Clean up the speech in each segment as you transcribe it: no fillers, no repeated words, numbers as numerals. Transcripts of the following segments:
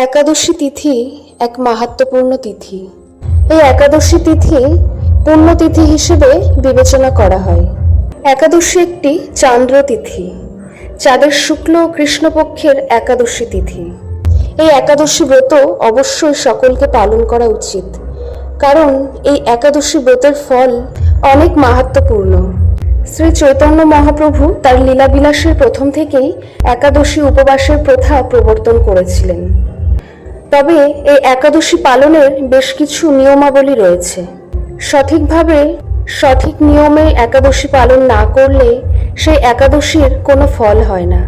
একাদশী তিথি এক মাহাত্ম্যপূর্ণ তিথি। এই একাদশী তিথি পুণ্যতিথি হিসেবে বিবেচনা করা হয়। একাদশী একটি চান্দ্র তিথি, চাঁদের শুক্ল ও কৃষ্ণপক্ষের একাদশী তিথি। এই একাদশী ব্রত অবশ্যই সকলকে পালন করা উচিত, কারণ এই একাদশী ব্রতের ফল অনেক মাহাত্ম্যপূর্ণ। শ্রী চৈতন্য মহাপ্রভু তার লীলাবিলাসের প্রথম থেকেই একাদশী উপবাসের প্রথা প্রবর্তন করেছিলেন। তবে এই একাদশী পালনের বেশ কিছু নিয়মাবলী রয়েছে। সঠিকভাবে সঠিক নিয়মে একাদশী পালন না করলে সেই একাদশীর কোনো ফল হয় না।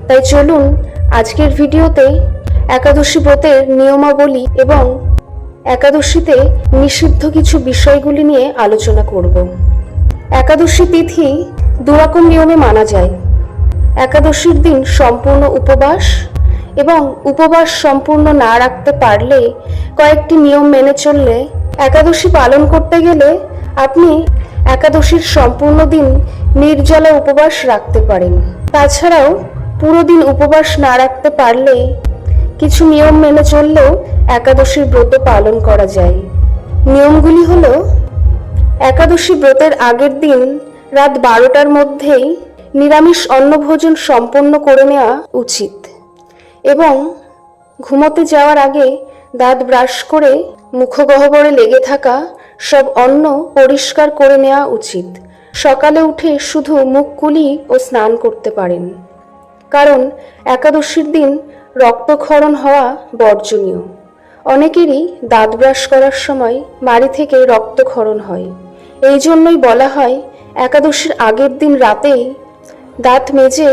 তাই চলুন আজকের ভিডিওতে একাদশী ব্রতের নিয়মাবলী এবং একাদশীতে নিষিদ্ধ কিছু বিষয়গুলি নিয়ে আলোচনা করব। একাদশী তিথি দুরকম নিয়মে মানা যায়। একাদশীর দিন সম্পূর্ণ উপবাস এবং উপবাস সম্পূর্ণ না রাখতে পারলে কয়েকটি নিয়ম মেনে চললে একাদশী পালন করতে গেলে আপনি একাদশীর সম্পূর্ণ দিন নির্জলা উপবাস রাখতে পারেন। তাছাড়াও পুরো দিন উপবাস না রাখতে পারলে কিছু নিয়ম মেনে চললেও একাদশীর ব্রত পালন করা যায়। নিয়মগুলি হলো, একাদশী ব্রতের আগের দিন রাত 12টার মধ্যেই নিরামিষ অন্নভোজন সম্পন্ন করে নেওয়া উচিত এবং ঘুমোতে যাওয়ার আগে দাঁত ব্রাশ করে মুখগহ্বরে লেগে থাকা সব অন্ন পরিষ্কার করে নেওয়া উচিত। সকালে উঠে শুধু মুখ কুলি ও স্নান করতে পারেন, কারণ একাদশীর দিন রক্তক্ষরণ হওয়া বর্জনীয়। অনেকেরই দাঁত ব্রাশ করার সময় মাড়ি থেকে রক্তক্ষরণ হয়। এই জন্যই বলা হয় একাদশীর আগের দিন রাতেই দাঁত মেজে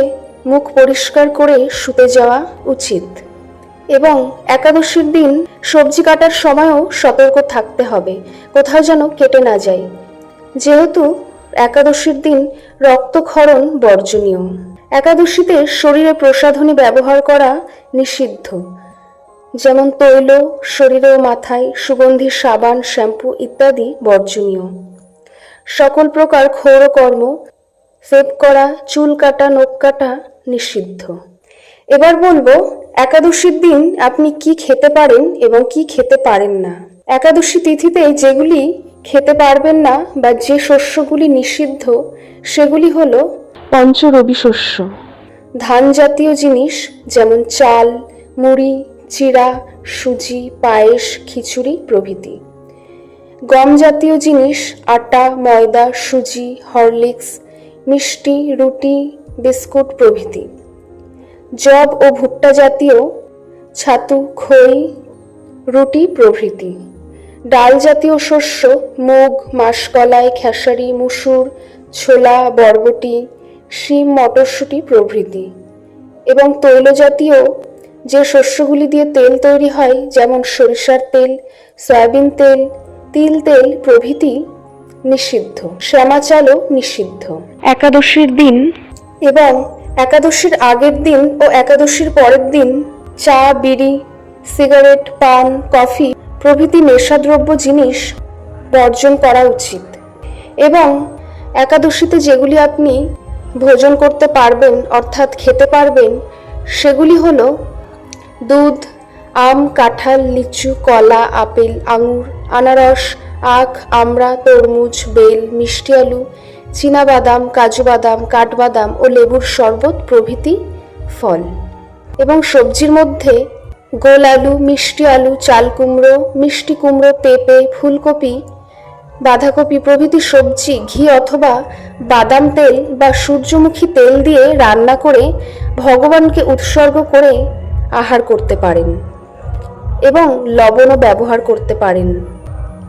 মুখ পরিষ্কার করে শুতে যাওয়া উচিত। এবং একাদশীর দিন সবজি কাটার সময়ও সতর্ক থাকতে হবে, কোথাও যেন কেটে না যায়, যেহেতু একাদশীর দিন রক্তক্ষরণ বর্জনীয়। একাদশীতে শরীরে প্রসাধনী ব্যবহার করা নিষিদ্ধ, যেমন তৈল শরীরে ও মাথায়, সুগন্ধি সাবান, শ্যাম্পু ইত্যাদি বর্জনীয়। সকল প্রকার ক্ষৌরকর্ম, সেভ করা, চুল কাটা, নখ কাটা নিষিদ্ধ। এবার বলবো একাদশীর দিন আপনি কি খেতে পারেন এবং কি খেতে পারেন না। একাদশী তিথিতে যেগুলি খেতে পারবেন না বা যে শস্যগুলি নিষিদ্ধ সেগুলি হলো পঞ্চরবি শস্য, ধান জাতীয় জিনিস যেমন চাল, মুড়ি, চিড়া, সুজি, পায়েস, খিচুড়ি প্রভৃতি। গম জাতীয় জিনিস আটা, ময়দা, সুজি, হরলিক্স, মিষ্টি, রুটি, বিস্কুট প্রভৃতি। জব ও ভুট্টা জাতীয় ছাতু, খই, রুটি প্রভৃতি। ডাল জাতীয় শস্য মুগ, মাসকলাই, খেসারি, মুসুর, ছোলা, বরবটি, শিম, মটরশুঁটি প্রভৃতি। এবং তৈল জাতীয় যে শস্যগুলি দিয়ে তেল তৈরি হয়, যেমন সরিষার তেল, সয়াবিন তেল, তিল তেল প্রভৃতি নিষিদ্ধ। শ্যামা চালও নিষিদ্ধ। একাদশীর দিন এবং একাদশীর আগের দিন ও একাদশীর পরের দিন চা, বিড়ি, সিগারেট, পান, কফি প্রভৃতি নেশাদ্রব্য জিনিস বর্জন করা উচিত। এবং একাদশীতে যেগুলি আপনি ভোজন করতে পারবেন অর্থাৎ খেতে পারবেন সেগুলি হলো দুধ, আম, কাঁঠাল, লিচু, কলা, আপেল, আঙুর, আনারস, আখ, আমড়া, তরমুজ, বেল, মিষ্টি আলু, চীনাবাদাম, কাজু বাদাম, কাঠবাদাম ও লেবুর শরবত প্রভৃতি ফল। এবং সবজির মধ্যে গোল আলু, মিষ্টি আলু, চাল কুমড়ো, মিষ্টি কুমড়ো, পেঁপে, ফুলকপি, বাঁধাকপি প্রভৃতি সবজি ঘি অথবা বাদাম তেল বা সূর্যমুখী তেল দিয়ে রান্না করে ভগবানকে উৎসর্গ করে আহার করতে পারেন এবং লবণও ব্যবহার করতে পারেন।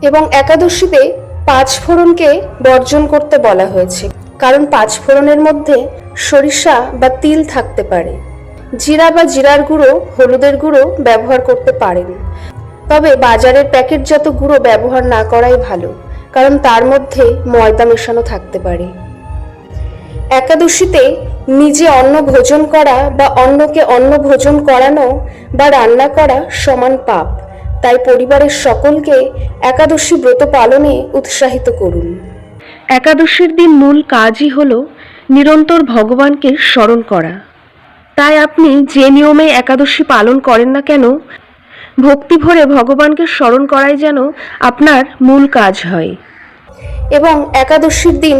এবং একাদশীতে 5 ফোড়নকে বর্জন করতে বলা হয়েছে, কারণ 5 ফোড়নের মধ্যে সরিষা বা তিল থাকতে পারে। জিরা বা জিরার গুঁড়ো, হলুদের গুঁড়ো ব্যবহার করতে পারেন, তবে বাজারের প্যাকেটজাত গুঁড়ো ব্যবহার না করাই ভালো, কারণ তার মধ্যে ময়দা মেশানো থাকতে পারে। একাদশীতে নিজে অন্ন ভোজন করা বা অন্যকে অন্ন ভোজন করানো বা রান্না করা সমান পাপ। তাই পরিবারের সকলকে একাদশী ব্রত পালনে উৎসাহিত করুন। একাদশীর দিন মূল কাজই হলো নিরন্তর ভগবানকে স্মরণ করা। তাই আপনি যে নিয়মে একাদশী পালন করেন না কেন, ভক্তি ভরে ভগবানকে স্মরণ করাই যেন আপনার মূল কাজ হয়। এবং একাদশীর দিন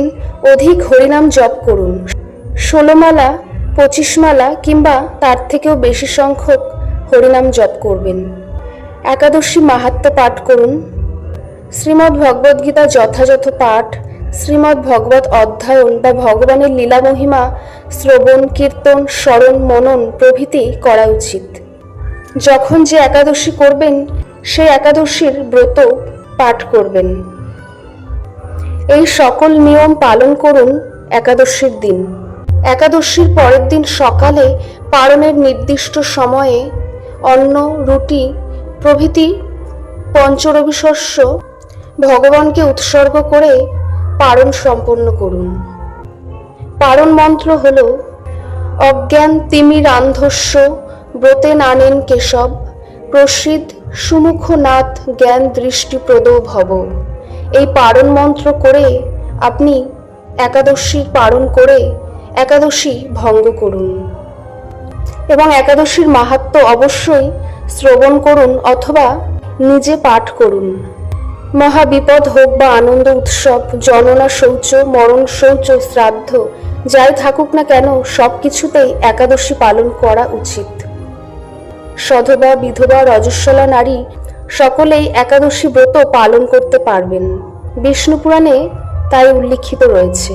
অধিক হরিনাম জপ করুন। 16 মালা, 25 মালা কিংবা তার থেকেও বেশি সংখ্যক হরিনাম জপ করবেন। একাদশী মাহাত্ম্য পাঠ করুন। শ্রীমদ্ ভগবদ্ গীতা যথাযথ পাঠ, শ্রীমদ্ ভগবত অধ্যয়ন বা ভগবানের লীলা মহিমা শ্রবণ, কীর্তন, স্মরণ, মনন প্রভৃতি করা উচিত। যখন যে একাদশী করবেন সেই একাদশীর ব্রত পাঠ করবেন। এই সকল নিয়ম পালন করুন একাদশীর দিন। একাদশীর পরের দিন সকালে পারণের নির্দিষ্ট সময়ে অন্ন, রুটি প্রভৃতি পঞ্চরবি শস্য ভগবানকে উৎসর্গ করে পারণ সম্পন্ন করুন। পারণ মন্ত্র হল অজ্ঞান তিমিরান্ধস্য ব্রতে নানেন কেশব প্রসিদ্ধ সুমুখনাথ জ্ঞান দৃষ্টিপ্রদ ভব। এই পারণ মন্ত্র করে আপনি একাদশীর পারণ করে একাদশী ভঙ্গ করুন এবং একাদশীর মাহাত্ম্য অবশ্যই শ্রবণ করুন অথবা নিজে পাঠ করুন। মহাবিপদ হোক বা আনন্দ উৎসব, জননা শৌচ, মরণ শৌচ, শ্রাদ্ধ যাই থাকুক না কেন সব কিছুতেই একাদশী পালন করা উচিত। সধবা, বিধবা, রজস্বলা নারী সকলেই একাদশী ব্রত পালন করতে পারবেন। বিষ্ণু পুরাণে তাই উল্লিখিত রয়েছে।